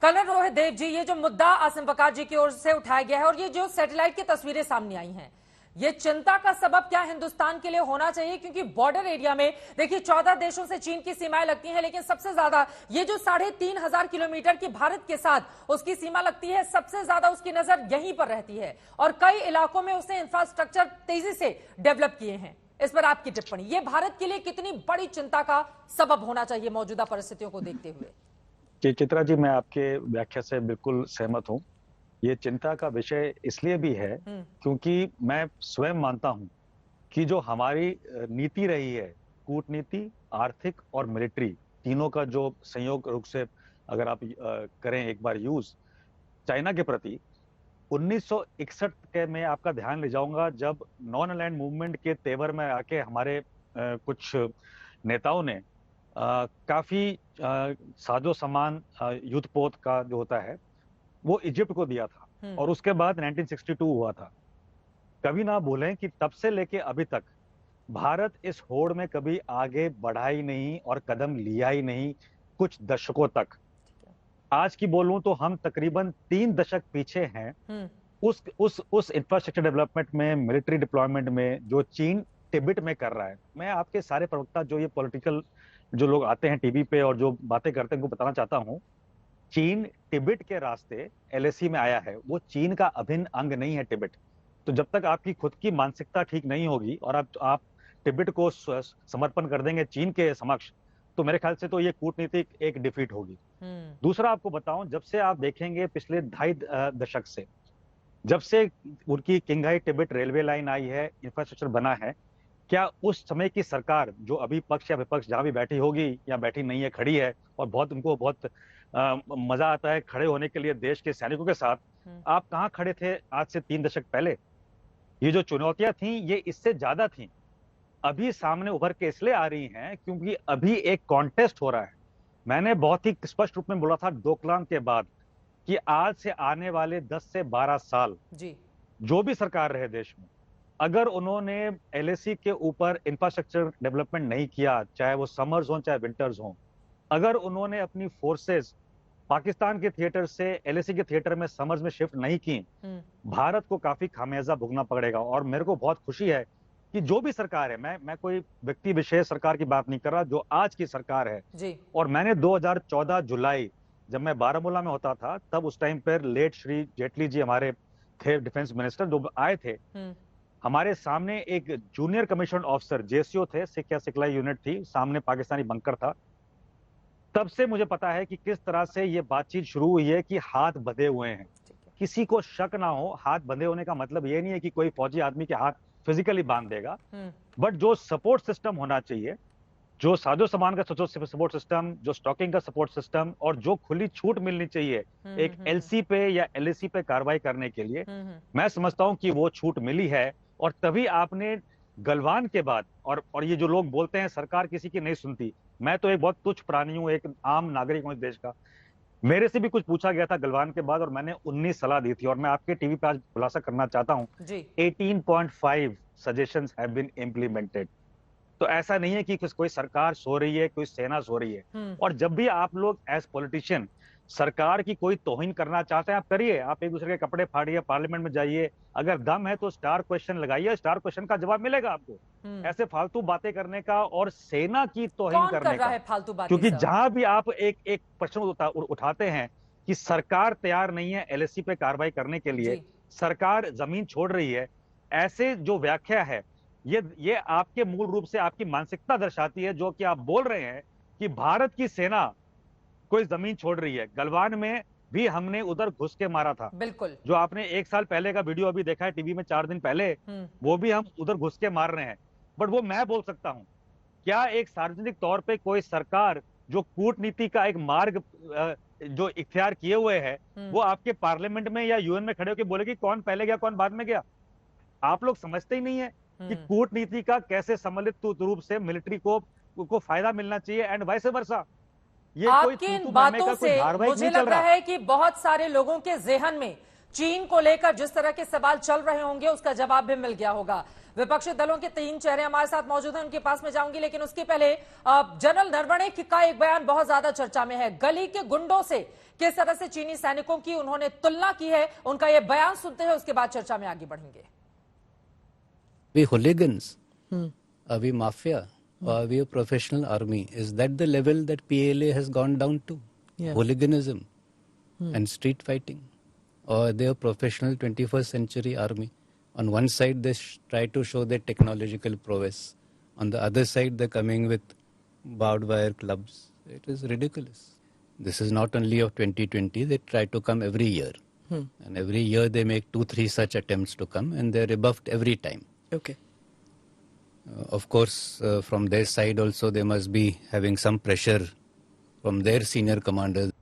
Colonel Rohit Dev ji, ये जो मुद्दा आसिम बकार जी की ओर से उठाया गया है और ये जो सैटेलाइट की तस्वीरें सामने आई हैं, ये चिंता का सबब क्या हिंदुस्तान के लिए होना चाहिए? क्योंकि बॉर्डर एरिया में देखिए 14 देशों से चीन की सीमाएं लगती हैं, लेकिन सबसे ज्यादा ये जो 3,500 किलोमीटर की भारत के साथ उसकी सीमा लगती है, सबसे ज्यादा उसकी नजर यहीं पर रहती है और कई इलाकों में उसने इंफ्रास्ट्रक्चर तेजी से डेवलप किए हैं। इस पर आपकी टिप्पणी, ये भारत के लिए कितनी बड़ी चिंता का सबब होना चाहिए मौजूदा परिस्थितियों को देखते हुए? चित्रा जी, मैं आपके व्याख्या से बिल्कुल सहमत हूँ। ये चिंता का विषय इसलिए भी है क्योंकि मैं स्वयं मानता हूँ कि जो हमारी नीति रही है, कूटनीति, आर्थिक और मिलिट्री, तीनों का जो संयोग रूप से अगर आप करें एक बार यूज चाइना के प्रति, 1961 के में आपका ध्यान ले जाऊंगा जब नॉन अलाइंड मूवमेंट के तेवर में आके हमारे कुछ नेताओं ने काफी साजो सामान युद्धपोत का जो होता है वो इजिप्ट को दिया था और उसके बाद 1962 हुआ था। कभी ना भूलें कि तब से लेके अभी तक भारत इस होड़ में कभी आगे बढ़ा ही नहीं और कदम लिया ही नहीं, कुछ दशकों तक। आज की बोलूं तो हम तकरीबन 3 दशक पीछे हैं उस इंफ्रास्ट्रक्चर डेवलपमेंट में, मिलिट्री डिप्लॉयमेंट में जो चीन तिब्बत में कर रहा है। मैं आपके सारे प्रवक्ता जो ये पॉलिटिकल जो लोग आते हैं टीवी पे और जो बातें करते हैं उनको बताना चाहता हूं, चीन तिब्बत के रास्ते एलएसी में आया है, वो चीन का अभिन्न अंग नहीं है तिब्बत। तो जब तक आपकी खुद की मानसिकता ठीक नहीं होगी और आप तिब्बत को समर्पण कर देंगे चीन के समक्ष, तो मेरे ख्याल से तो ये कूटनीतिक एक डिफीट होगी। दूसरा आपको बताऊं, जब से आप देखेंगे पिछले 2.5 दशक से, जब से उनकी किंगहाई तिब्बत रेलवे लाइन आई है, इंफ्रास्ट्रक्चर बना है, क्या उस समय की सरकार जो अभी पक्ष या विपक्ष जहां भी बैठी होगी या बैठी नहीं है, खड़ी है और उनको बहुत मजा आता है खड़े होने के लिए देश के सैनिकों के साथ, आप कहां खड़े थे आज से 3 दशक पहले? ये जो चुनौतियां थी ये इससे ज्यादा थी, अभी सामने उभर के इसलिए आ रही हैं क्योंकि अभी एक कॉन्टेस्ट हो रहा है। मैंने बहुत ही स्पष्ट रूप में बोला था डोकलाम के बाद कि आज से आने वाले 10 से 12 साल जो भी सरकार रहे देश में, अगर उन्होंने एलएसी के ऊपर इंफ्रास्ट्रक्चर डेवलपमेंट नहीं किया, चाहे वो समर्स हो चाहे विंटर्स हो, अगर उन्होंने अपनी फोर्सेस पाकिस्तान के थिएटर से एलएसी के थिएटर में समर्स में शिफ्ट नहीं की, भारत को काफी खामियाजा भुगतना पड़ेगा। और मेरे को बहुत खुशी है कि जो भी सरकार है, मैं कोई व्यक्ति विशेष सरकार की बात नहीं कर रहा, जो आज की सरकार है जी। और मैंने 2014 जुलाई जब मैं बारामूला में होता था, तब उस टाइम पर लेट श्री जेटली जी हमारे थे डिफेंस मिनिस्टर, जो आए थे हमारे सामने, एक जूनियर कमीशन ऑफिसर जेसीओ थे, सिख या सिखलाई यूनिट थी, सामने पाकिस्तानी बंकर था। तब से मुझे पता है कि किस तरह से ये बातचीत शुरू हुई है कि हाथ बंधे हुए हैं, किसी को शक ना हो। हाथ बंधे होने का मतलब ये नहीं है कि कोई फौजी आदमी के हाथ फिजिकली बांध देगा, बट जो सपोर्ट सिस्टम होना चाहिए, जो साजो सामान का सपोर्ट सिस्टम, जो स्टॉकिंग का सपोर्ट सिस्टम और जो खुली छूट मिलनी चाहिए एक एलसी पे या एलएसी पे कार्रवाई करने के लिए, मैं समझता हूं कि वो छूट मिली है। और तभी आपने गलवान के बाद, और ये जो लोग बोलते हैं सरकार किसी की नहीं सुनती, मैं तो एक बहुत तुच्छ प्राणी हूं, एक आम नागरिक हूं इस देश का। मेरे से भी कुछ पूछा गया था गलवान के बाद और मैंने 19 सलाह दी थी, और मैं आपके टीवी पे आज खुलासा करना चाहता हूं, 18.5 सजेशंस हैव बीन इम्प्लीमेंटेड। तो ऐसा नहीं है कि कोई सरकार सो रही है, कोई सेना सो रही है। और जब भी आप लोग एज पॉलिटिशियन सरकार की कोई तौहीन करना चाहते हैं, आप करिए, आप एक दूसरे के कपड़े फाड़िए, पार्लियामेंट में जाइए, अगर दम है तो स्टार क्वेश्चन लगाइए, स्टार क्वेश्चन का जवाब मिलेगा आपको। ऐसे फालतू बातें करने का और सेना की तौहीन करने का, फालतू बातें, क्योंकि जहां भी आप एक प्रश्न उठाते हैं कि सरकार तैयार नहीं है एलएसी पे कार्रवाई करने के लिए, सरकार जमीन छोड़ रही है, ऐसे जो व्याख्या है ये आपके मूल रूप से आपकी मानसिकता दर्शाती है, जो कि आप बोल रहे हैं कि भारत की सेना कोई जमीन छोड़ रही है। गलवान में भी हमने उधर घुस के मारा था, बिल्कुल, जो आपने 1 साल पहले का वीडियो अभी देखा है टीवी में 4 दिन पहले, वो भी हम उधर घुस के मार रहे हैं। बट वो मैं बोल सकता हूं, क्या एक सार्वजनिक तौर पे कोई सरकार जो कूटनीति का एक मार्ग जो इख्तियार किए हुए है, वो आपके पार्लियामेंट में या यूएन में खड़े होकर बोलेगी कौन पहले गया कौन बाद में गया? आप लोग समझते ही नहीं है कि कूटनीति का कैसे सम्मिलित रूप से मिलिट्री को फायदा मिलना चाहिए एंड वाइस वर्सा। ये आपकी इन बातों से मुझे लग रहा है कि बहुत सारे लोगों के ज़हन में चीन को लेकर जिस तरह के सवाल चल रहे होंगे उसका जवाब भी मिल गया होगा। विपक्षी दलों के 3 चेहरे हमारे साथ मौजूद हैं, उनके पास में जाऊंगी, लेकिन उसके पहले जनरल नरवणे का एक बयान बहुत ज्यादा चर्चा में है। गली के गुंडों से किस तरह से चीनी सैनिकों की उन्होंने तुलना की है, उनका यह बयान सुनते हैं, उसके बाद चर्चा में आगे बढ़ेंगे। We hooligans, are we mafia, or are we a professional army? Is that the level that PLA has gone down to? Yeah. Hooliganism and street fighting? Or are they a professional 21st century army? On one side, they try to show their technological prowess. On the other side, they're coming with barbed wire clubs. It is ridiculous. This is not only of 2020, they try to come every year. And every year they make 2-3 such attempts to come, and they're rebuffed every time. Okay. Of course, from their side also, they must be having some pressure from their senior commanders.